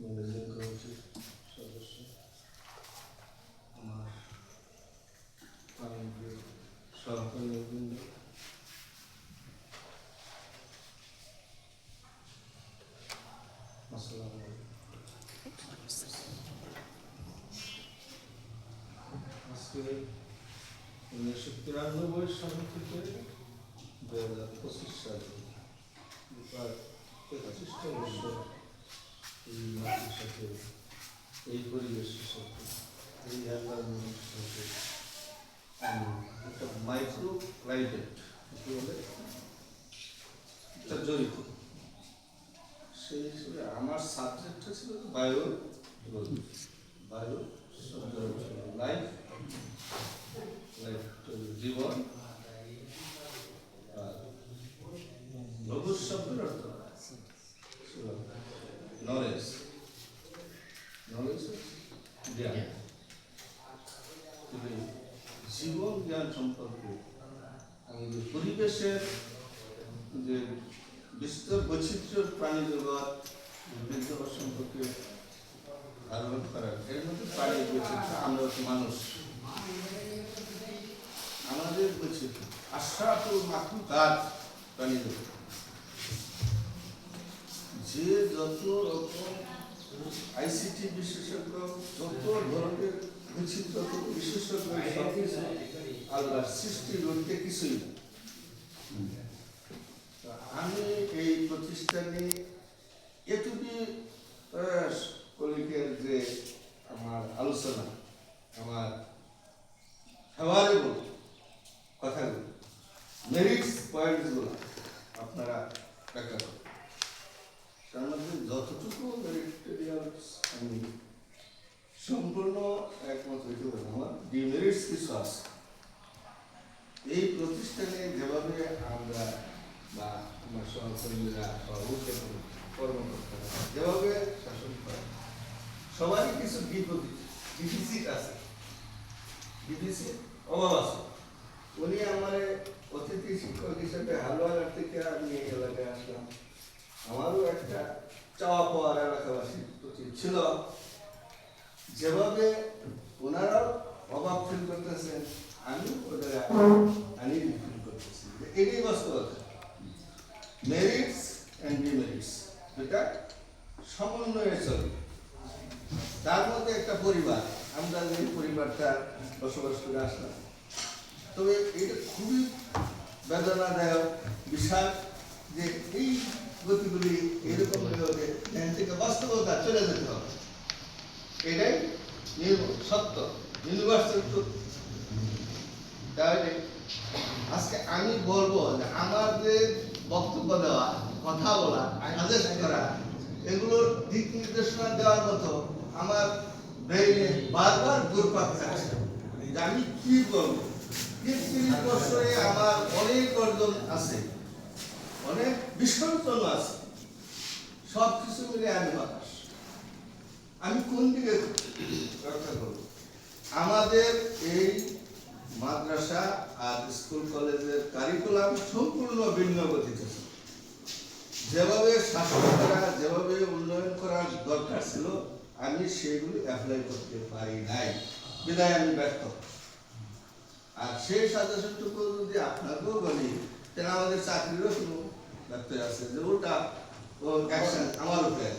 Managing কমিটির সদস্য, আমার প্রাণপ্রিয় সহকর্মীবৃন্দ, আসসালামু আলাইকুম। আজকে 1993 সাল থেকে 2025 সালে প্রায় 25টা বছর এই মাটির সাথে, এই পরিবেশের সাথে, এই এনভায়রনমেন্টের সাথে আমি একটা মাইক্রো ক্লাইমেট বলে একটা জড়িত। সেই হিসেবে আমার সাবজেক্টটা ছিল বায়োলজি, বায়ো লাইফ, লাইফ জীবন, আর লঘুস শব্দের অর্থ নলেজ, নলেজ জ্ঞান। জীবন জ্ঞান সম্পর্কে আমি পরিবেশের যে বিস্তর বৈচিত্র্য প্রাণী জগৎ জগৎ সম্পর্কে আলোচনা করার, এর মধ্যে প্রাণী বৈচিত্র্য, আমরা মানুষ, আমাদের বৈচিত্র্য আশরাফুল মাখলুকাত প্রাণী জগৎ, যে যত রকম আইসিটি বিশেষজ্ঞ, যত ধরনের বৈচিত্র্য বিশেষজ্ঞ, সবকিছু আল্লাহর সৃষ্টির মধ্যে কিছুই না। আমি এই প্রতিষ্ঠানে এটুকু কলিকের যে আমার আলোচনা, আমার ফেভারেবল কথাগুলো, মেরিটস পয়েন্টসগুলো আপনারা ব্যাখ্যা করুন। তার মধ্যে যতটুকু মেরিটোরিয়ালস আমি সম্পূর্ণ একমত হইতে পারি, আমার ডিমেরিটস কিছু আছে। এই প্রতিষ্ঠানে যেভাবে আমরা বা আমার সহকর্মীরা বা কর্মকর্তারা যেভাবে শাসন করে, সবারই কিছু ডিফিসিট আছে, ডিফিসিট অভাব আছে। উনি আমার অতিথি শিক্ষক হিসেবে হালুয়াঘাট থেকে আমি এই এলাকায় আসলাম। আমারও একটা চাওয়া পাওয়ার এলাকাবাসীর প্রতি ছিল, যেভাবে ওনারাও অভাব ফিল করতেছেন, আমি ওদের আমি ফিল করতেছি। এটাই বাস্তবতা। মেরিটস অ্যান্ড ডিমেরিটস যেটা সমন্বয়ে চলে, তার মধ্যে একটা পরিবার, আমরা যে পরিবারটা বসবাস করে আসলাম, তবে এটা খুবই বেদনাদায়ক বিষয় যে এই গতিগুলি এরকম ধ্যান থেকে বাস্তবতা চলে যেতে হবে। এটাই সত্য, ইউনিভার্সাল ট্রুথ। তাহলে আজকে আমি বলবো যে আমার যে বক্তব্য দেওয়া, কথা বলা, সাজেস্ট করা, এগুলোর দিক নির্দেশনা দেওয়ার মতো আমার ব্রেইনে বারবার ঘুরপাক খাচ্ছে যে আমি কি করবো। ৩০ বছরে আমার অনেক অর্জন আছে, অনেক বিসর্জন আছে, সব কিছু মিলে আমি হতাশ। আমি কোন দিকে রক্ষা করব? আমাদের এই মাদ্রাসা আর স্কুল কলেজের কারিকুলাম সম্পূর্ণ ভিন্ন গতিতে, যেভাবে শাসন করা, যেভাবে উন্নয়ন করার দরকার ছিল, আমি সেগুলি অ্যাপ্লাই করতে পারি নাই, বিদায় আমি ব্যর্থ। আর সেই সাজেশনটুকু যদি আপনাকেও বলি, তাহলে আমাদের চাকরিরও কোনো ব্যাপার আছে, যে ওটা ও অ্যাকশন আমার উপরে।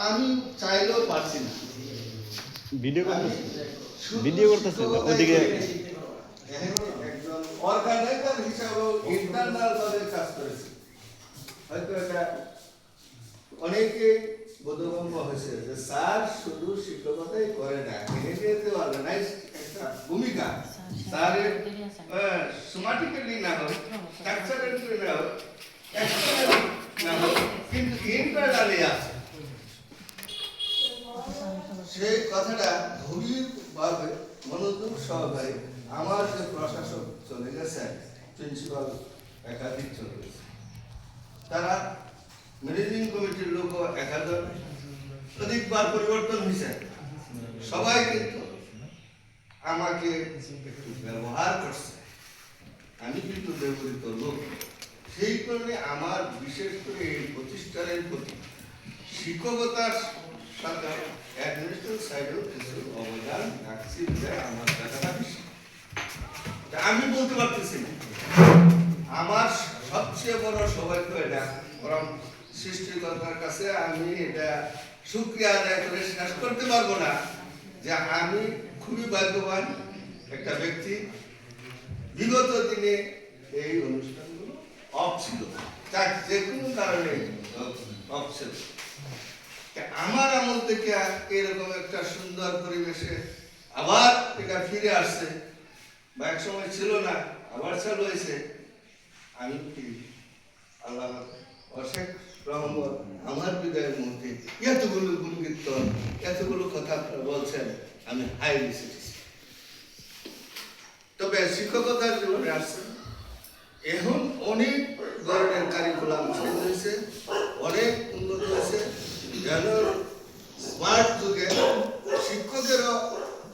আমি চাইলেও পারছি না। ভিডিও করতেছেন ওদিকে একজন অর্গানাইজার হিসাবেও ইন্টারনাল ভাবে কাজ করেছি। হয়তো এটা অনেকে বোধগম্য হয়েছে যে স্যার শুধু শিক্ষকতাই করে না, এতে অর্গানাইজ একটা ভূমিকা স্যারের সোমাটিক্যালি না হোক, স্ট্রাকচারালি না হোক, এক্সটার্নালি না হোক, কিন্তু ইন্টারনালি আছে। সেই কথাটা গভীরভাবে মনোযোগ সহকারে আমার যে প্রশাসক চলে গেছে, প্রিন্সিপাল একাধিক চলে গেছে, তারা ম্যানেজিং কমিটির লোক একাধিকবার পরিবর্তন হয়েছে, সবাই কিন্তু আমাকে ব্যবহার করছে, আমি কিন্তু ব্যবহৃত লোক। সেই কারণে আমার বিশেষ করে এই প্রতিষ্ঠানের প্রতি শিক্ষকতার সাথে অ্যাডমিনিস্ট্রেটিভ সাইডেও কিছু অবদান রাখছি বলে আমার কথাটা বেশি। তা আমি বলতে পারতেছি না আমার সবচেয়ে বড় সৌভাগ্য এটা, বরং সৃষ্টিকর্তার কাছে আমি এটা শুকরিয়া আদায় করে শেষ করতে পারবো না যে আমি খুবই ভাগ্যবান একটা ব্যক্তি। বিগত দিনে এই অনুষ্ঠানগুলো অফ ছিল, তার যে কোনো কারণে অফ ছিল। আমার আমল থেকে এরকম একটা সুন্দর পরিবেশে আবার এটা ফিরে আসছে, বা এক সময় ছিল না আবার চালু হয়েছে। আমি কি আল্লাহ অশেষ রহমত আমার হৃদয়ের মধ্যে এতগুলো গুণকীর্তন এতগুলো কথা বলছেন, আমি হাইলি স্যাটিসফাইড। তবে শিক্ষকতার জীবনে আসছে এখন অনেক ধরনের কারিকুলাম চেঞ্জ হয়েছে, অনেক উন্নত হয়েছে। যেন স্মার্ট যুগে শিক্ষকেরও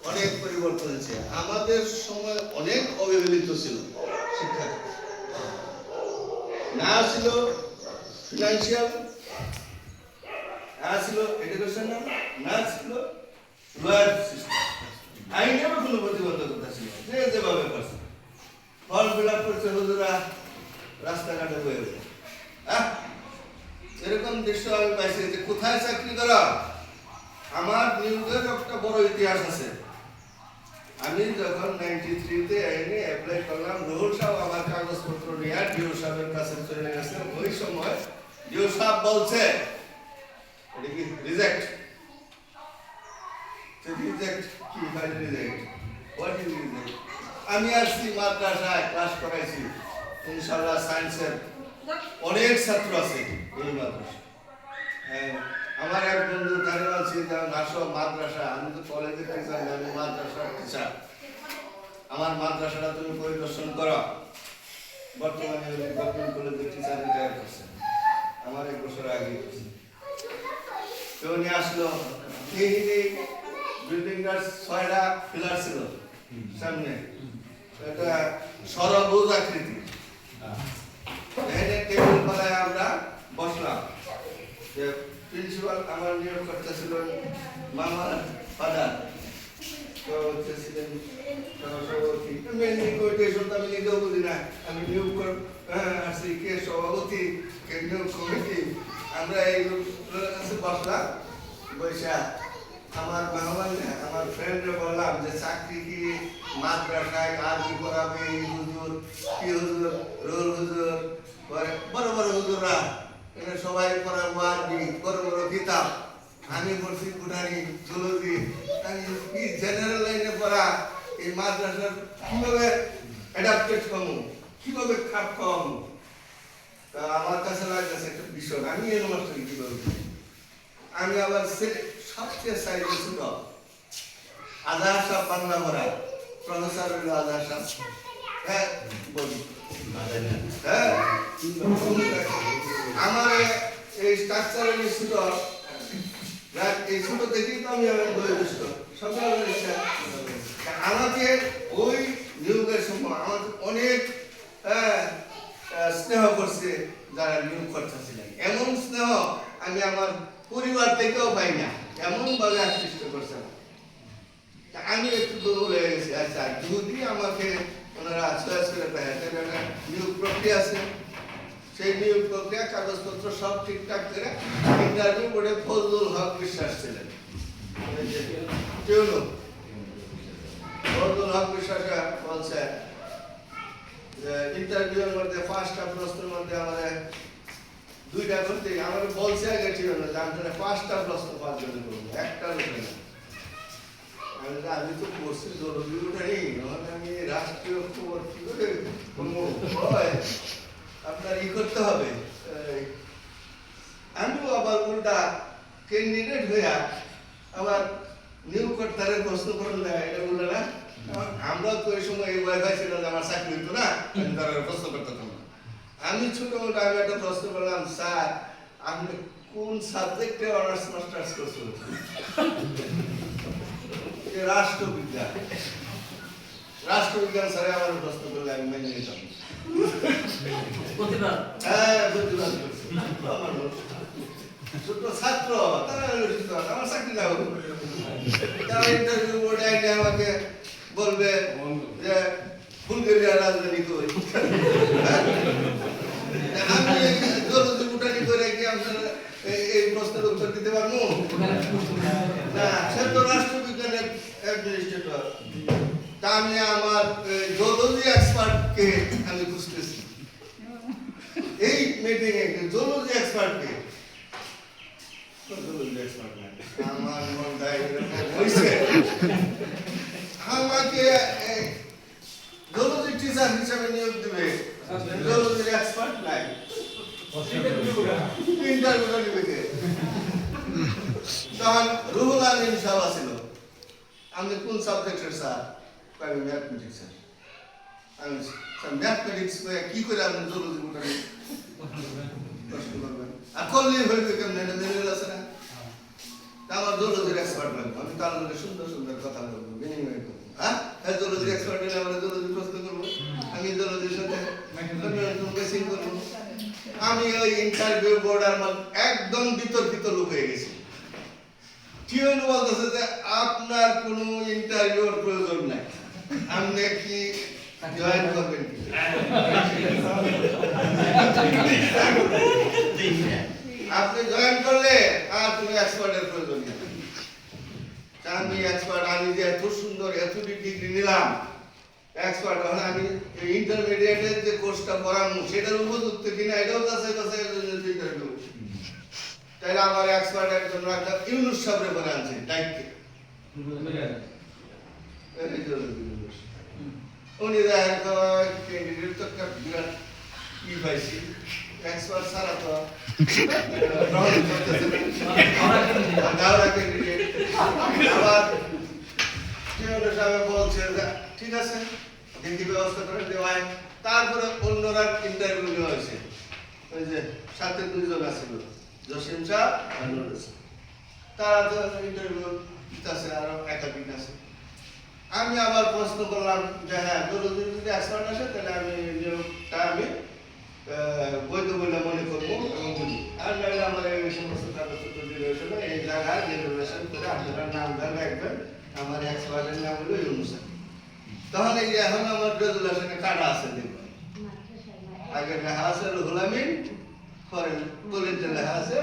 অনেক পরিবর্তন হয়েছে। আমাদের সময় অনেক অবহেলিত ছিল শিক্ষা, না ছিল ফিনান্সিয়াল, না ছিল এডুকেশন, না ছিল লয়ার সিস্টেম, আইনেরও কোনো প্রতিবন্ধকতা ছিল। যে যেভাবে পারছে ফর্ম ফিল আপ করছে হুজুরা রাস্তাঘাটে বয়ে বয়ে। এরকম দৃশ্য আমি পাইছি যে কোথায় চাকরি করা। আমার নিয়োগের একটা বড় ইতিহাস আছে। আমি যখন 93-তে আইনে অ্যাপ্লাই করলাম, রুহুল সাহেব আমার কাগজপত্র নিয়ে ডিও সাহেবের কাছে চলে গেছে। ওই সময় ডিও সাহেব বলছে এটা কি রিজেক্ট, রিজেক্ট কি file reject, what is reject. আমি আসছি মাদ্রাসায় ক্লাস করাইছি, ইনশাআল্লাহ সায়েন্সের অনেক ছাত্র আছে এই মাদ্রাসা। আমার এক বন্ধু তারে বলছি যে আসো মাদ্রাসা, আমি তো কলেজের টিচার, আমি মাদ্রাসার টিচার, আমার মাদ্রাসাটা তুমি পরিদর্শন করো। বর্তমানে গভর্নমেন্ট কলেজের টিচার রিটায়ার করছে, আমার 1 বছর আগে করছে। কেউ নিয়ে আসলো, এই বিল্ডিংটার 6টা পিলার ছিল সামনে, এটা সরবুজ আকৃতি। এখানে টেবিল পালায় আমরা বসলাম। যে প্রিন্সিপাল আমার নিয়োগ করতেছিল মামার ফাদার, তো ছিলেন সভাপতি। আমি নিজেও বুঝি না, আমি নিয়োগ আসছি কে সভাপতি কে নিয়োগ কমিটি। আমরা এই লোকের কাছে বসলাম, বৈশা আমার মেহমান আমার ফ্রেন্ডরে বললাম যে চাকরি কি মাদ্রাসায় আর কি করাবে, হুজুর কি হুজুর, রোল হুজুর, বড় বড় হুজুররা সবাই পড়া আরবি, বড় বড় কিতাব। আমি পড়ছি কুটানি জুলজি, আমি কি জেনারেল লাইনে পড়া। এই মাদ্রাসার কিভাবে অ্যাডাপ্টেড হবো, কিভাবে খাপ খাওয়াবো, তা আমার কাছে লাগতেছে একটা বিষয়। আমি এই মাস্টার কিভাবে, আমি আবার সবচেয়ে সাইজে ছিল আজহার সাহেব বাংলা পড়া, প্রফেসর হইল আজহার সাহেব। হ্যাঁ বলি, হ্যাঁ আমার এই স্ট্রাকচারে ছিল, এই ছোট থেকেই তো আমি বয়োজ্যেষ্ঠ সকাল আমাকে ওই নিয়োগের সময় আমাকে অনেক স্নেহ করছে যারা নিয়োগ করতেছিলেন। এমন স্নেহ আমি আমার পরিবার থেকেও পাই না, এমন ভাবে আকৃষ্ট করছে। আমি একটু দুর্বল হয়ে গেছি। আচ্ছা, যদি আমাকে ওনারা চয়েস করে পায়, নিয়োগ প্রক্রিয়া আছে, সেই নিয়োগ প্রক্রিয়া কাগজপত্র সব ঠিকঠাক করে ইন্টারভিউ করে ফজলুল হক বিশ্বাস ছিলেন। ফজলুল হক বিশ্বাস বলছে যে ইন্টারভিউর মধ্যে 5টা প্রশ্নের মধ্যে আমাদের 2টা করতে আমার বলছে আগে ছিল না যে আমি 5টা প্রশ্ন 5 জনে করবো, একটা লোকে না। আমি তো করছি জরুরি ওটাই, আমি রাষ্ট্রীয় খবর কি করে কোনো হয় আপনার করতে হবে। আমিও আবার উল্টা ক্যান্ডিডেট হইয়া আবার নিয়োগকর্তারে প্রশ্ন করলে এটা বললে না, আমরা তো ওই সময় এই ওয়াইফাই ছিল যে আমার চাকরি হইতো না, আমি তারা প্রশ্ন করতাম না। আমি ছোট মোটো আমি একটা প্রশ্ন করলাম, স্যার আপনি কোন সাবজেক্টে অনার্স মাস্টার্স করছেন? রাষ্ট্রবিজ্ঞান। রাষ্ট্রবিজ্ঞান স্যারে আমার প্রশ্ন করলে আমি মেনে নিতাম। হ্যাঁ, প্রতিবাদ করছি। ছোট ছাত্র তারা আমার চাকরি লাগবে, তারা ইন্টারভিউ বোর্ডে আইনে আমাকে বলবে যে বুলগেরিয়া রাজধানী কই, আমি জলদি বুটানি করে কি আপনারা এই প্রশ্নের উত্তর দিতে পারবো না? সে তো রাষ্ট্রবিজ্ঞানের অ্যাডমিনিস্ট্রেটর, তা আমি আমার জুলজি এক্সপার্টকে আমি খুঁজতেছি এই মিটিং এ, জুলজি এক্সপার্টকে। আমার মনটা এরকম হয়েছে, আমাকে জুলজি টিচার হিসেবে নিয়োগ দেবে, জুলজির এক্সপার্ট নাই, ইন্টারভিউ নিবে কে? তখন রুহুল আমিন সাহেব ছিল, আমি কোন সাবজেক্টের স্যার? আমি ম্যাথমেটিক্স স্যার। আমি ম্যাথমেটিক্স কি করে আপনি জুলজি বুটানি প্রশ্ন করবেন? আর করলেই হইবে কেমন, এটা মেনে আছে না? আমার জুলজির এক্সপার্ট লাগবে, আমি তার মধ্যে সুন্দর সুন্দর কথা বলবো, বিনিময় করবো। হ্যাঁ, জুলজির এক্সপার্ট হলে আমরা জুলজি প্রশ্ন করবো, আমি জুলজির সাথে মেসিং করবো। আমি ওই ইন্টারভিউ বোর্ড আমার একদম বিতর্কিত লোক হয়ে গেছি। টিউন বলতেছে যে আপনার কোনো ইন্টারভিউর প্রয়োজন নাই, আপনি কি জয়েন করবেন? আপনি জয়েন করলে আর তুমি এক্সপার্টের প্রয়োজন নেই। আমি এক্সপার্ট, আমি যে এত সুন্দর এত ডিগ্রি নিলাম এক্সপার্ট, এখন আমি ইন্টারমিডিয়েটের যে কোর্সটা পড়ানো সেটার উপযুক্ত কিনা এটাও যাচাই বাছাই ইন্টারভিউ। তাইলে আমার এক্সপার্ট একজন রাখলাম ইউনুস সাহেবের পরে আনছে দায়িত্বে, উনি ক্যান্ডিডেট তো একটা বিরাট ই পাইছি, এক্সপার্ট ছাড়া তো আবার বলছে ঠিক আছে দেখি ব্যবস্থা করে দেওয়ায়। তারপরে অন্যরা ইন্টারভিউ নেওয়া হয়েছে, ওই যে সাথে দুইজন আছিল, জসিম শাহ আর নুরুল ইসলাম, তারা তো ইন্টারভিউ দিতেছে, আরো একাধিক আছে। আমি আবার প্রশ্ন করলাম যে হ্যাঁ যদি এক্সপার্ট আসে তাহলে আমি নিয়োগটা আমি বৈধ বলে মনে করবো এবং বলি, আর নাহলে আমার এই সমস্ত কাগজপত্র দিয়ে রয়েছিল এই জায়গায় রেজুলেশন করে আপনারা নাম দেন রাখবেন, আমার এক্সপার্টের নাম হলো ইউনুস। তখন এই এখন আমার রেজুলেশনে কাটা আছে, দেখবেন আগে লেখা আছে রুহুল আমিন, পরে দলিলতে লেখা আছে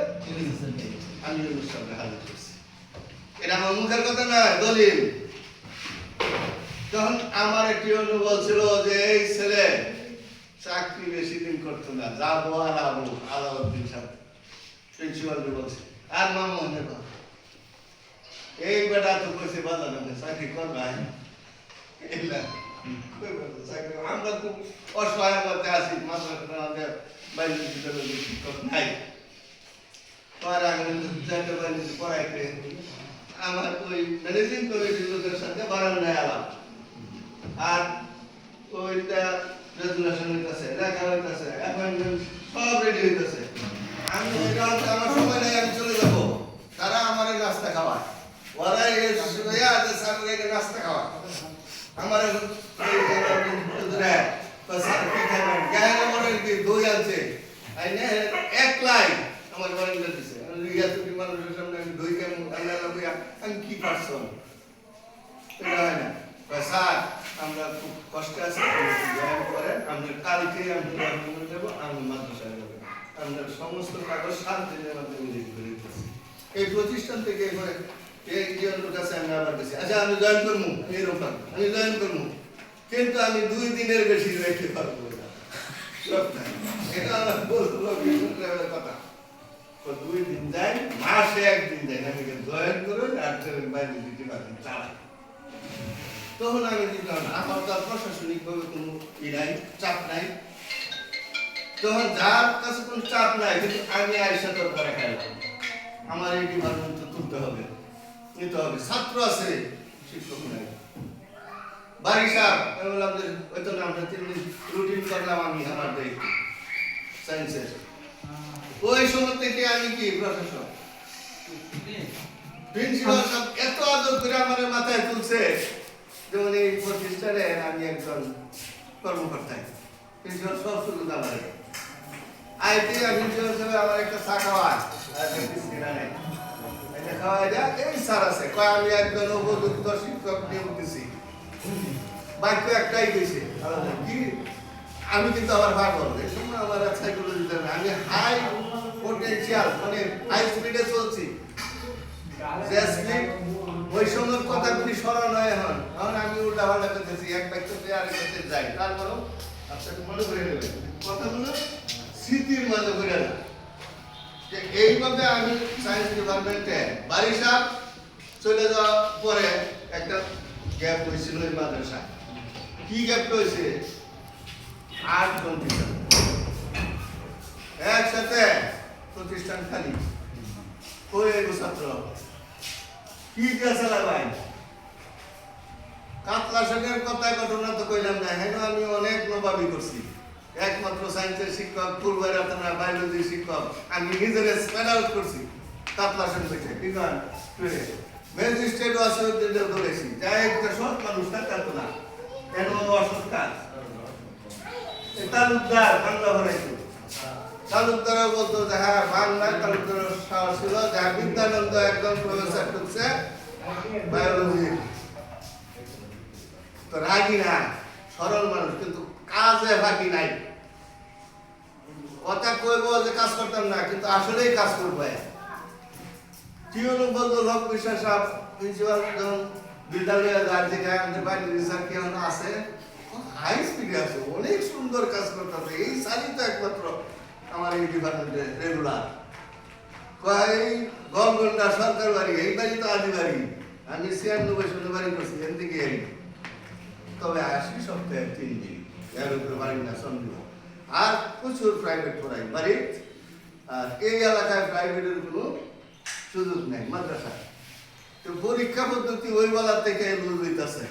আমি ইউনুস সাহেব হাজির করছি। এটা আমার মুখের কথা নয়, দলিল। তখন আমার একটি অনু বলছিল যে এই ছেলে চাকরি বেশি দিন করতো না, যাবো আর আবু আলাউদ্দিন সাহেব প্রিন্সিপালকে বলছে, আর মামা এই বেটা তো কইছে বাজানো চাকরি করবাই, আমরা খুব অসহায় মধ্যে আছি, আমাদের বাইরে শিক্ষক নাই, পড়াইতে আমার ওই ম্যানেজিং কমিটির লোকের সাথে বারান্দায় আলাপ, আর ওইটা রেজুলেশন হইতেছে, লেখা হইতেছে, অ্যাপয়েন্টমেন্ট সব রেডি হইতেছে। আমি আমার সময় নেই, আমি চলে যাবো, তারা আমার নাস্তা খাওয়ায়, ওরা নাস্তা খাওয়ায় আমার দই আনছে এক লাইন আমার বারান্দা দিছে, মানুষের সামনে আমি দই কেমন আমি কি পারছন, এটা হয় না। স্যার আমরা খুব কষ্টে আছি, জয়েন করেন, আমরা কালকে আমি দেবো, আমি মাদ্রাসায় যাবো, আমরা সমস্ত কাগজ 7 দিনের মধ্যে রিলিজ করে দিতেছি। এই প্রতিষ্ঠান থেকে এবারে এই লোক আছে, আমি আবার গেছি, আচ্ছা আমি জয়েন করবো, এরকম আমি জয়েন করবো, কিন্তু আমি 2 দিনের বেশি রেখে পারবো না, এটা আমার বললো কথা। 2 দিন যাই, মাসে 1 দিন যাই, আমি জয়েন করুন আর বাইরে দিতে পারেন চালাই। তখন আমি দিলাম, আমার তো প্রশাসনিক ভাবে কোনো ই নাই, চাপ নাই, তখন যার কাছে কোনো চাপ নাই, কিন্তু আমি আইসা তোর পরে খাইলাম, আমার এই ডিপার্টমেন্ট তুলতে হবে, নিতে হবে, ছাত্র আছে শিক্ষক নাই। বাড়ি সাহেব আমি বললাম যে ওই তো আমরা 3 দিন রুটিন করলাম, আমি আমার দায়িত্ব সায়েন্সের, ওই সময় থেকে আমি কি প্রশাসক প্রিন্সিপাল সব এত আদর করে আমার মাথায় তুলছে, যেমন এই প্রতিষ্ঠানে আমি একজন কর্মকর্তা, প্রিন্সিপাল সব সুযোগ আমার আইতে প্রিন্সিপাল সাহেব আমার একটা চা খাওয়ায় স্যার আছে কয় আমি একজন উপযুক্ত শিক্ষক নিয়োগ দিছি বাক্য একটাই কইছে কি আমি কিন্তু আবার পাগল এই সময় আমার সাইকোলজি জানে আমি হাই পোটেনশিয়াল মানে হাই স্পিডে চলছি যে স্পিড ওই সময়ের কথাগুলি স্মরণ হয় এখন আমি উল্টা পাল্টা করতেছি এক বাক্য দিয়ে আরেক বাক্যে যাই তারপরও আপনাকে মনে করে নেবেন কথাগুলো স্মৃতির মাঝে করে না যে এইভাবে আমি সায়েন্স ডিপার্টমেন্টে বারিশাল চলে যাওয়ার পরে একটা গ্যাপ হয়েছিল ওই মাদ্রাসায় কি গ্যাপটা হয়েছে 8 জন টিচার একসাথে প্রতিষ্ঠান খালি ওই ছাত্র কি গেছে ভাই কাতলা শাকের কথা ঘটনা তো কইলাম না হ্যাঁ আমি অনেক নবাবি করছি একমাত্র সায়েন্সের শিক্ষক ফুলবাড়ি থানা বায়োলজি শিক্ষক আমি নিজের স্প্যাড আউট করছি কাতলা শাক থেকে কি গান ম্যাজিস্ট্রেট আসলে ধরেছি যাই একটা সৎ মানুষ থাকতো না কেন অসৎ কাজ তালুকদার বাংলা ভরাইতো তালুকদারও বলতো যে হ্যাঁ বাংলা তালুকদারের সাহস ছিল যে বিদ্যানন্দ একজন প্রফেসর করছে বায়োলজি তো রাগি না সরল মানুষ কিন্তু কাজে বাকি নাই কথা কইবো যে কাজ করতাম না কিন্তু আসলেই কাজ করবো টিউন বলতো লোক বিশ্বাস প্রিন্সিপাল যখন বিদ্যালয়ে যায় যেখানে আমাদের বাড়ির রিসার্চ কেমন আছে হাই স্পিডে আছে অনেক সুন্দর কাজ করতে এই সারি তো একমাত্র আমার এই ডিপার্টমেন্টে রেগুলার কয় গঙ্গন্ডা সরকার বাড়ি এই বাড়ি তো আদি বাড়ি আমি 96 সালে বাড়ি করছি এখান থেকে তবে আসি সপ্তাহে 3 দিন এর উপরে বাড়ি না সন্দেহ আর প্রচুর প্রাইভেট পড়াই বাড়ি আর এই এলাকায় প্রাইভেটের কোনো সুযোগ নেই মাদ্রাসা তো পরীক্ষা পদ্ধতি ওই বেলা থেকে লুজ হইতেছে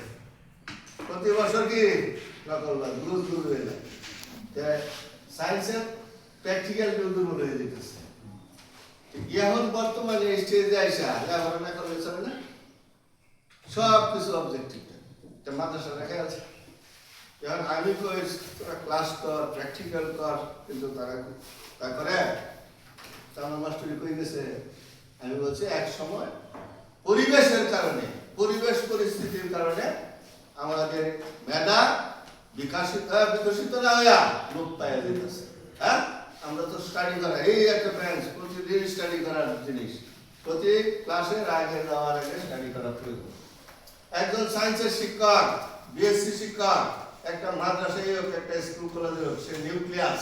প্রতি বছর কি লুজ হয়ে যায় সায়েন্সের প্র্যাকটিক্যাল দুর্বল হয়ে যেতেছে এখন বর্তমানে স্টেজে আইসা লেখাপড়া করলে চলে না সব কিছু অবজেক্টিভ মাদ্রাসা রেখে আছে এখন আমি কই তোরা ক্লাস কর প্র্যাকটিক্যাল কর কিন্তু তারা তা করে আমার মাস্টারি কই গেছে আমি বলছি এক সময় পরিবেশের কারণে পরিবেশ পরিস্থিতির কারণে আমাদের মেধা বিকশিত না হইয়া লোপ পাইয়া যেতেছে হ্যাঁ আমরা তো স্টাডি করা এই একটা ব্রাঞ্চ প্রতিদিন স্টাডি করার জিনিস প্রতি ক্লাসে আগে যাওয়ার আগে স্টাডি করা প্রয়োজন একজন সায়েন্সের শিক্ষক বিএসসি শিক্ষক একটা মাদ্রাসায় হোক একটা স্কুল কলেজে হোক সে নিউক্লিয়াস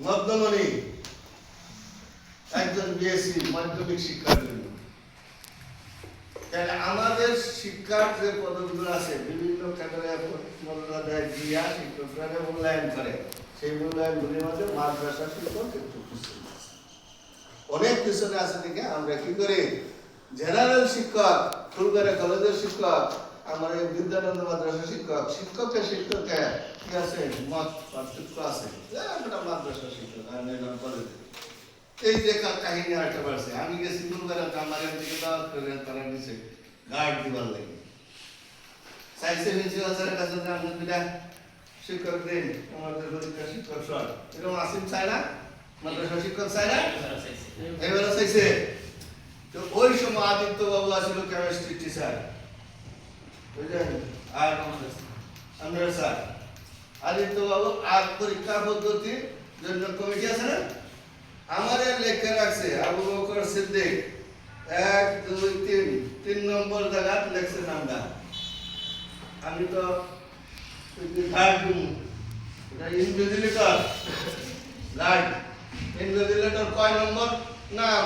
মধ্যমণি একজন বিএসসি মাধ্যমিক শিক্ষার জন্য তাহলে আমাদের শিক্ষার যে পদ্ধতিগুলো আছে বিভিন্ন ক্যাটাগরি মূল্যায়ন দেয় দিয়া শিক্ষকরা মূল্যায়ন করে সেই মূল্যায়নগুলির মধ্যে মাদ্রাসা শিক্ষক একটু অনেক পিছনে আছে দেখে আমরা কি করি জেনারেল শিক্ষক ফুলবাড়ি কলেজের শিক্ষক আমার এই বিদ্যানন্দ মাদ্রাসা শিক্ষক শিক্ষকের কি আছে মত পার্থক্য আছে মাদ্রাসা শিক্ষক আর নিলাম কলেজে এই যে কাহিনী আরেকটা বাড়ছে আমি গেছি ফুলবাড়িতে আমার দিকে দাওয়াত করে তারা নিচে গার্ড দিবার লাগে সায়েন্সের প্রিন্সিপালের কাছে আমরা দুটা শিক্ষক দিন আমাদের পরীক্ষা শিক্ষক সর এরকম আসিম চাই না মাদ্রাসা শিক্ষক চাই না এবারে চাইছে তো ওই সময় আদিত্য বাবু আসছিল কেমিস্ট্রি টিচার বুঝলেন আর আমরা স্যার আদিত্য বাবু আর পরীক্ষা পদ্ধতির জন্য কমিটি আছে না আমাদের লেখা রাখছে আবু বকর সিদ্দিক 1 2 3 নম্বর জায়গা লেখছে নামটা আমি তো ইনভিজিলেটর গার্ড ইনভিজিলেটর কয় নম্বর নাম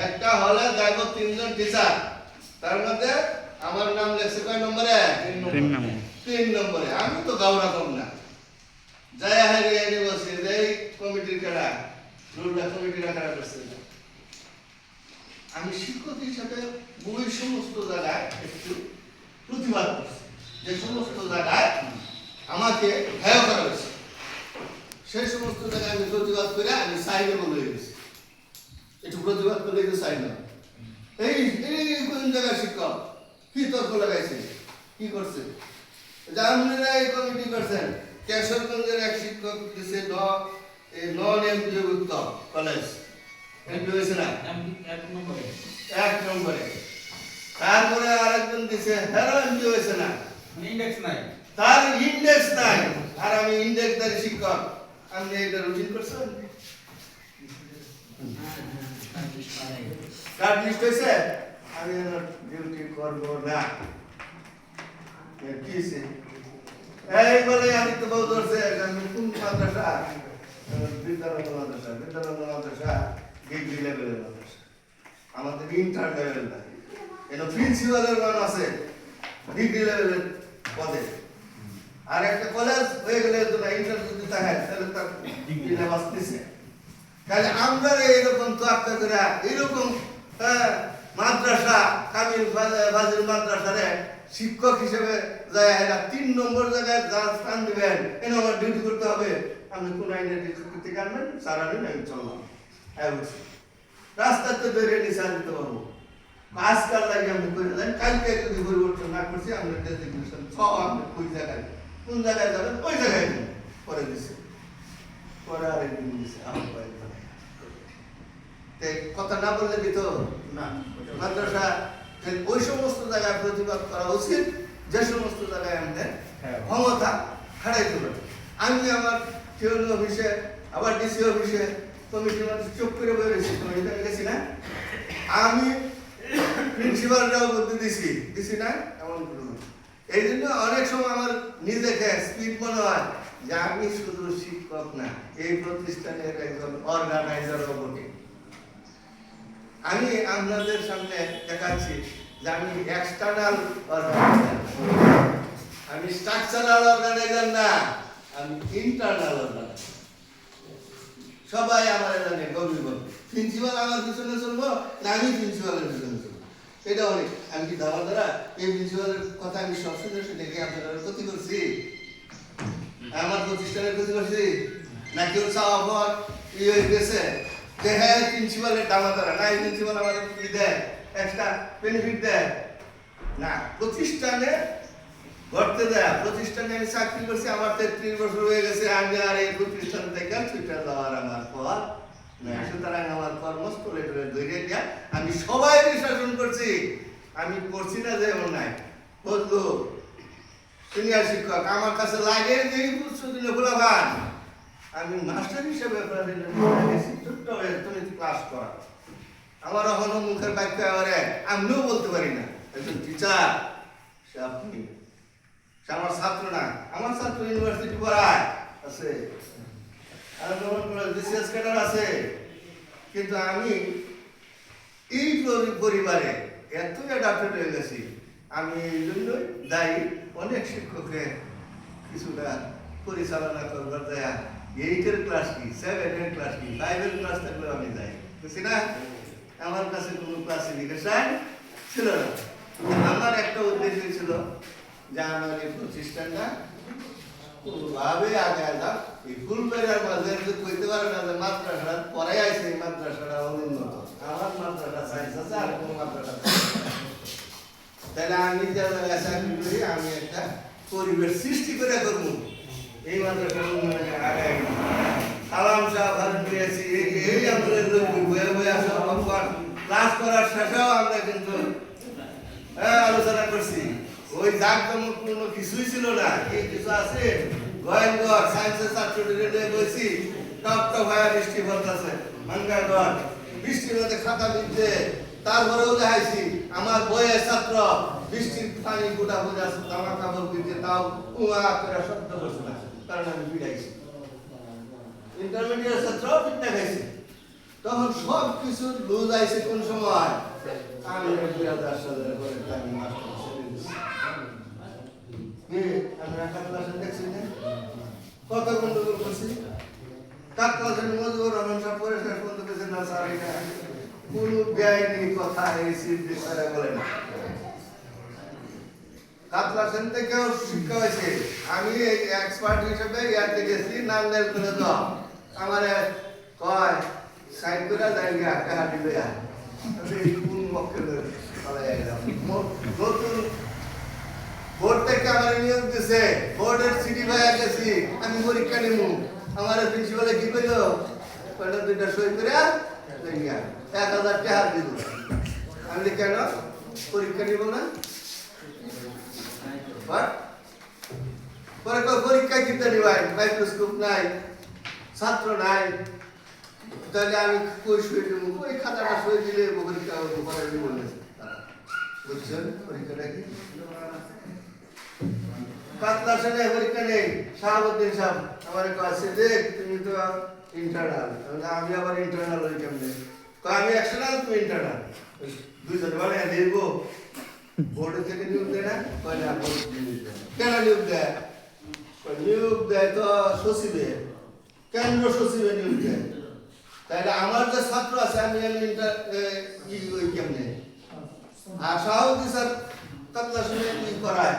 একটা হলে দেখো 3 জন টিচার তার মধ্যে আমার নাম লেখছে কয় নম্বরে 3 নম্বরে আমি তো গাওরা কম না জয় হারিয়া বসে এই কমিটির কারা রুলটা কমিটির কারা করছে আমি শিক্ষক হিসাবে ওই সমস্ত জায়গায় একটু প্রতিবাদ করছি যে সমস্ত জায়গায় আমাকে হেয় করা হয়েছে সেই সমস্ত জায়গায় আমি প্রতিবাদ করে আমি সাইনেবল হয়ে গেছি একটু প্রতিবাদ করে একটু সাইন এই কোন জায়গায় শিক্ষক কি তর্ক লাগাইছে কি করছে আপনারা এই কমিটি করছেন কেশরগঞ্জের এক শিক্ষক দিছে নন এমপিভুক্ত কলেজ এমপি হয়েছে না এক নম্বরে 1 নম্বরে। তারপরে আরেকজন দিছে হেরো এমপি হয়েছে না, ইন্ডেক্স নাই। তার ইন্ডেক্স নাই, আর আমি ইন্ডেক্সদারি শিক্ষক। আপনি এটা রুটিন করছেন? কার্ড লিস্ট হয়েছে? আমি ডিউটি করবো না। কি হয়েছে? এই বলে আমি তো বউ ধরছে কোন মাদ্রাসা, বিদ্যারণ্য মাদ্রাসা, বিদ্যারণ্য মাদ্রাসা ডিগ্রি লেভেলের মাদ্রাসা, আমাদের ইন্টার লেভেল না। এটা প্রিন্সিপালের মান আছে ডিগ্রি লেভেলের পদে, আর একটা কলেজ হয়ে গেলে তো না ইন্টার যদি থাকে তাহলে তার ডিগ্রি বাঁচতেছে। তাহলে আমরা এইরকম তো আত্মা করে এইরকম মাদ্রাসা কামিল ফাজিল মাদ্রাসারে শিক্ষক হিসেবে যায় 3 নম্বর জায়গায় যা স্থান দিবেন এনে আমার ডিউটি করতে হবে। আপনি কোন আইনের ডিউটি করতে পারবেন? সারাদিন আমি চললাম রাস্তাতে বেরিয়ে নিশা দিতে পারবো। আজকাল লাগে আপনি করে দেন, কালকে যদি পরিবর্তন না করছি আপনার ডেজিগনেশন সব আপনি ওই জায়গায় কোন জায়গায় যাবেন ওই জায়গায় দিন পরে দিচ্ছে, পরে আরেকদিন দিচ্ছে আমার কথা না বললে দিত না। মাদ্রাসা ওই সমস্ত জায়গায় প্রতিবাদ করা উচিত যে সমস্ত জায়গায় আমাদের ক্ষমতা হারাই তুলে। আমি আমার টিউন অফিসে আবার ডিসি অফিসে কমিটির মধ্যে চুপ করে বেরিয়েছি, কমিটিতে গেছি না, আমি প্রিন্সিপালরাও বলতে দিছি না, এমন করুন। এই জন্য অনেক সময় আমার নিজেকে স্পিড মনে হয় যে আমি শুধু শিক্ষক না, এই প্রতিষ্ঠানের একজন অর্গানাইজারও বটে। আমি আপনাদের সামনে দেখাচ্ছি যে আমি এক্সটার্নাল অর্গানাইজার, আমি স্ট্রাকচারাল অর্গানাইজার না, আমি ইন্টারনাল অর্গানাইজার। সবাই আমার জানে গভীর গভীর প্রিন্সিপাল আমার পিছনে চলবো না আমি প্রিন্সিপালের পিছনে চলবো, এটা অনেক। আমি কি দাবা দ্বারা এই প্রিন্সিপালের কথা আমি সব শুনে শুনে কি আপনারা ক্ষতি করছি? আমার প্রতিষ্ঠানের ক্ষতি করছি না? কেউ চাওয়া পর ই হয়ে গেছে যে হ্যাঁ প্রিন্সিপালের দাবা দ্বারা না, এই প্রিন্সিপাল আমার ই দেয় এক্সট্রা বেনিফিট দেয় না, প্রতিষ্ঠানে ঘটতে দেয়। প্রতিষ্ঠানে আমি চাকরি করছি, আমার 33 বছর হয়ে গেছে, আমি আর এই প্রতিষ্ঠান থেকে ছুটে যাওয়ার আমার পর না। সুতরাং আমার কর্মস্থলে ধরে দিয়া আমি সবাই শাসন করছি, আমি করছি না যে এমন নাই। বলতো সিনিয়র শিক্ষক আমার কাছে লাগে যে প্রস্তুতি খোলা ভান, আমি মাস্টার হিসেবে ছোট্ট হয়ে তুমি ক্লাস করা আমার এখনো মুখের বাক্য এবারে আমিও বলতে পারি না। একজন টিচার সে আপনি, সে আমার ছাত্র না, আমার ছাত্র ইউনিভার্সিটি পড়ায় আছে, বিসিএস ক্যাডার আছে, কিন্তু আমি এই পরিবারে এত অ্যাডাপ্টেড হয়ে গেছি। আমি এই জন্যই দায়ী অনেক শিক্ষককে কিছুটা পরিচালনা করবার দেয়া। 8-এর ক্লাস কি, 7-এর ক্লাস কি, 5-এর ক্লাস থাকলেও আমি যাই, বুঝছি না? আমার কাছে কোনো ক্লাসিফিকেশন ছিল না। আমার একটা উদ্দেশ্য ছিল যে আমার এই প্রতিষ্ঠানটা কোনোভাবে আগে যাক। এই ফুলবাড়ির মাঝে যদি কইতে পারে না যে মাদ্রাসা পরে আইসে, এই মাদ্রাসাটা অনুন্নত, আমার মাদ্রাসা সায়েন্স আছে আর কোনো মাদ্রাসা, তাহলে আমি যে জায়গায় চাকরি করি আমি একটা পরিবেশ সৃষ্টি করে করবো এই মাদ্রাসার উন্নয়নে আগে। সালাম সাহেব ভারত পেয়েছি এই আমাদের বয়ে বয়ে আসা ক্লাস করার শেষেও আমরা কিন্তু আলোচনা করছি। ওই জাঁকজমকপূর্ণ কিছুই ছিল না, এই কিছু আছে গোয়েন্দগড় সায়েন্সের ছাত্রদের নিয়ে বলছি, টপ টপ হয়ে বৃষ্টি পড়তেছে, মানগাগড় বৃষ্টির মধ্যে খাতা দিতে, তারপরেও দেখাইছি আমার বইয়ের ছাত্র বৃষ্টির পানি গোটা বোঝা জামা কাপড় দিতে তাও উয়া করে শব্দ করছে না, কারণ আমি পিটাইছি। ইন্টারমিডিয়েট ছাত্র পিঠা খাইছে, তখন সব কিছু লুজ আইছে। কোন সময় আমি 2000 সালের পরে আমি মাস্টার ছেড়ে দিছি। আমি একটা ক্লাসে দেখছি না কত গন্ডগোল করছি, তার ক্লাসের মজুর রহমান সাহেব পরে শেষ পর্যন্ত পেয়েছে না স্যার এটা কোনো বেআইনি কথা এই স্যারে বলে না। কাতলা সেন থেকেও শিক্ষা হয়েছে, আমি এক্সপার্ট হিসেবে ইয়াতে গেছি নান্দের করে তো আমার কয় সাইড করে জায়গা টাকা দিবে কোন মক্কেলের নতুন বোর্ড থেকে আমার নিয়োগ দিছে, বোর্ডের সিটি ভাইয়া গেছি, আমি পরীক্ষা নিব, আমার প্রিন্সিপালে কি কইল, কইল 2টা সই করে 1000 টাকা দিব। আমি কেন পরীক্ষা নিব না? পরে পরীক্ষা কিনতে নিবাই, মাইক্রোস্কোপ নাই, ছাত্র নাই, তাহলে আমি কই সই দেবো? ওই খাতাটা সই দিলে পরীক্ষা করে দিব বুঝছেন? পরীক্ষাটা কি কাতলা সেনে পরীক্ষা নেই। শাহাবুদ্দিন সাহেব আমার কাছে দেখ তুমি তো ইন্টারনাল, আমি আবার ইন্টারনাল হই কেমনে? আমি এক্সটার্নাল, তুমি ইন্টারনাল, দুইজনে বলে দিব। বোর্ড থেকে নিয়োগ দেয় না? কয়না বোর্ড কেন নিয়োগ দেয়? নিয়োগ দেয় তো সচিবে, কেন্দ্র সচিবে নিয়োগ দেয়। তাহলে আমার যে ছাত্র আছে আমি ইন্টার ওই কেমনে? আর শাহাবুদ্দিন স্যার কাতলা সেনে কি করায়,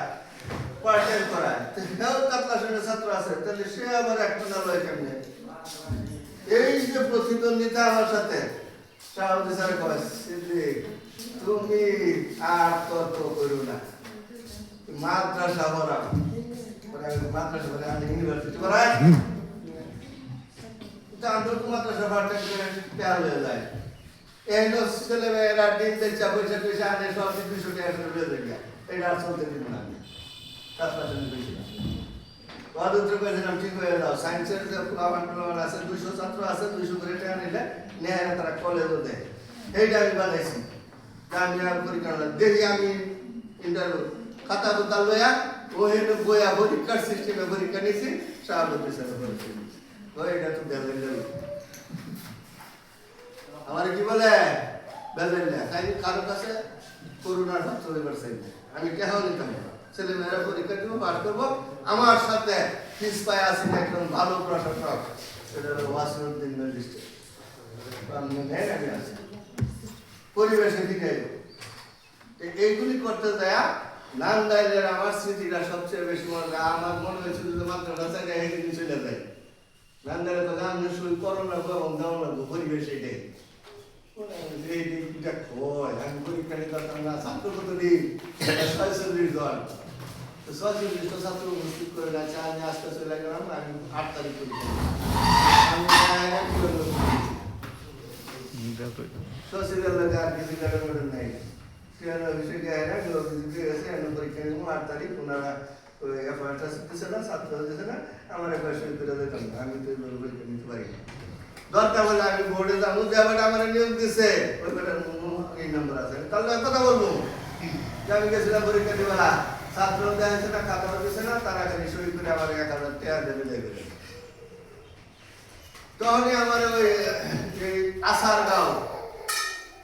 পার্ট টাইম করায়, সেও কাতলা সেনের ছাত্র আছে, তাহলে সে আবার এক্সটার্নাল হয় কেমনে? এই যে প্রতিদ্বন্দ্বিতা আমার সাথে, শাহাবুদ্দিন স্যার কয় সিদ্দিক তুমি আর তর্ক করো না, মাদ্রাসা পড়াও। মাদ্রাসা পড়ে আমি ইউনিভার্সিটি পড়াই, মাদ্রাসা পাঠা করে তেল হয়ে যায়। এই ছেলে মেয়েরা দিন দেখছে পয়সা পয়সা আনে, সব 200 টাকা করে বেঁধে গিয়া, এটা আর চলতে দিব না। আমি কাতলা সেনে বেশি না অদূর করেছিলাম, ঠিক হয়ে যাও। সায়েন্সের যে প্লাবান আছে 200 ছাত্র আছে, 200 করে টাকা নিলে নেয় না, তারা কলেজও দেয়। এইটা আমি বানাইছি। আমি আর পরীক্ষা দেখি, আমি ইন্টারভিউ খাতা কোথা লইয়া ওই বইয়া পরীক্ষার সিস্টেমে পরীক্ষা নিয়েছি, শাহাবুদ্দিন স্যারের পরীক্ষা নিয়েছি। এটা তো বেলেন আমার কি বলে বেলেন না, তাই কারো কাছে করোনার ছাত্র এবার চাই না, আমি কেন নিতাম না। ছেলে মেয়েরা পরীক্ষা দিব, পাস করবো। আমার সাথে ফিস পায় আছেন একজন ভালো প্রশাসক, সেটা হলো ওয়াসিউদ্দিন ম্যাজিস্ট্রেট, আমি আছি পরিবেশে দিকে। এইগুলি করতে দেয়া নান্দাইলের আমার স্মৃতিটা সবচেয়ে বেশি মনে। আমার মনে হয়েছিল যে মাত্রাটা জায়গায় হেঁটে চলে যায়। নান্দাইলে তো গান শুরু করো লাগবো এবং দেওয়া লাগবো, পরিবেশ এটাই। এইটা হয়, আমি পরীক্ষা নিতে পারতাম না। ছাত্র কত দিন 46 জন, 46টা ছাত্র উপস্থিত করে গেছে। আমি আজকে চলে গেলাম, আমি 8 তারিখ পরীক্ষা সচিবের লোক আর কিছু গাড়ি নাই। পরীক্ষা নিব 8 তারিখ, ওনারা এফআইআরটা দিচ্ছে না, ছাত্র দিচ্ছে না, আমার এফআইআর সই করে দিতাম না। আমি তো পরীক্ষা নিতে পারি না। দরকার হলে আমি বোর্ডে যাবো, যে বেটা আমার নিয়োগ দিচ্ছে ওই বেটার এই নাম্বার আছে, তাহলে কথা বলবো যে আমি গেছিলাম পরীক্ষা দিবে না, ছাত্র দেখাচ্ছে না, খাতা দিচ্ছে না, তারা খালি সই করে আমার 1000 টাকা দেবে দেবে। তখনই আমার ওই আসার গাঁও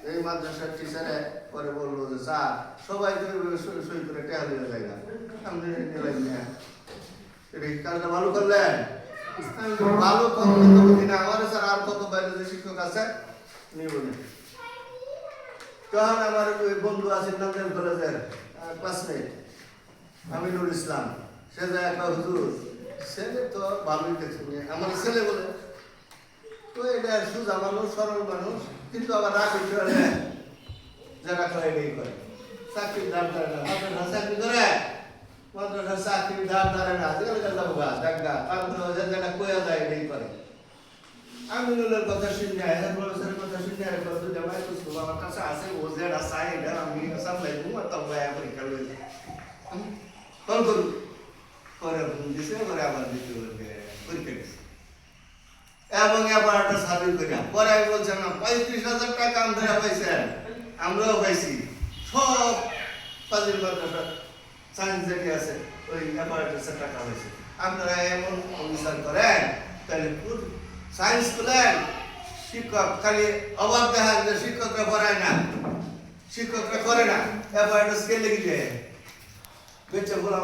এই মাদ্রাসার টিচারে পরে বললো যে স্যার সবাই তো সই করে টাকা দিলে যায় না, আপনি নিলেন না, কাজটা ভালো করলেন। ভালো না আমার স্যার আর কত বাইরে যে শিক্ষক আছে নিব না। তখন আমার ওই বন্ধু আছে নান্দেল কলেজের ক্লাসমেট আমিনুল ইসলাম, সে যায় একটা হুজুর, ছেলে তো ভালোই দেখছে, আমার ছেলে বলে তো এটা সুজা মানুষ, সরল মানুষ, কিন্তু আবার রাগ করে যারা করে এটাই করে, চাকরির দাম ধরে না, মাদ্রাসা চাকরি করে, মাদ্রাসা চাকরির দাম ধরে না, যাবো গাছ ডাকা তারপরে যেটা কোয়া যায় এটাই করে। আমিনুলের কথা শুনে প্রফেসরের কথা শুনে আমার কাছে আছে, ও যেটা চাই এটা আমি সাপ্লাই করবো, তবে পরীক্ষা লইলে কল করুন করে দিছে, করে আবার দিতে পরীক্ষা দিচ্ছে এবং এবার একটা সার্ভিস করি। পরে আমি বলছিলাম না 35,000 টাকা আমরা পাইছেন, আমরাও পাইছি, সব কাজের মাদ্রাসা সায়েন্স যেটি আছে ওই অ্যাপারেটাসের টাকা হয়েছে। আপনারা এমন অনুসার করেন, তাহলে সায়েন্স করলেন, শিক্ষক খালি অভাব দেখা যে শিক্ষকরা পড়ায় না, শিক্ষকরা করে না, অ্যাপারেটাস কে লেগে যায় বেঁচে বলা